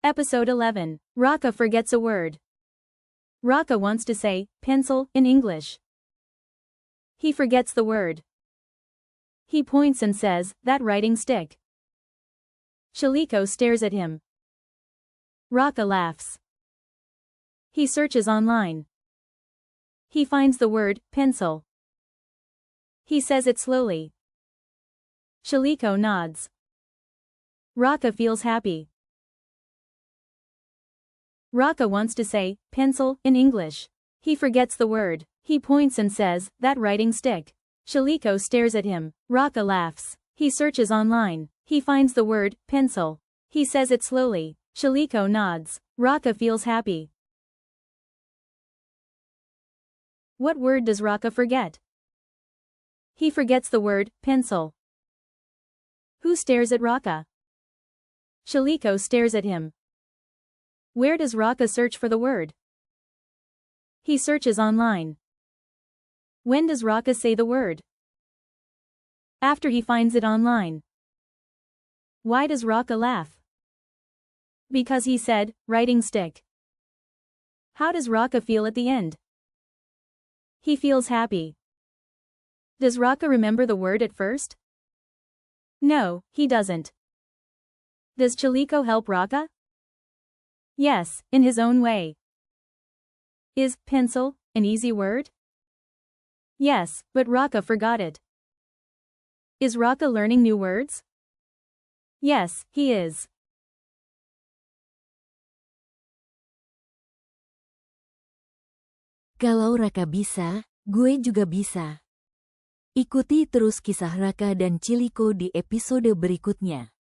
Episode 11. Raka forgets a word. Raka wants to say pencil in English. He forgets the word. He points and says, "That writing stick." Chiliko stares at him. Raka laughs. He searches online. He finds the word pencil. He says it slowly. Chiliko nods. Raka feels happy. Raka wants to say pencil in English. He forgets the word. He points and says, "That writing stick." Chiliko stares at him. Raka laughs. He searches online. He finds the word pencil. He says it slowly. Chiliko nods. Raka feels happy. What word does Raka forget? He forgets the word pencil. Who stares at Raka? Chiliko stares at him. Where does Raka search for the word? He searches online. When does Raka say the word? After he finds it online. Why does Raka laugh? Because he said, writing stick. How does Raka feel at the end? He feels happy. Does Raka remember the word at first? No, he doesn't. Does Chiliko help Raka? Yes, in his own way. Is pencil an easy word? Yes, but Raka forgot it. Is Raka learning new words? Yes, he is. Kalau Raka bisa, gue juga bisa. Ikuti terus kisah Raka dan Chiliko di episode berikutnya.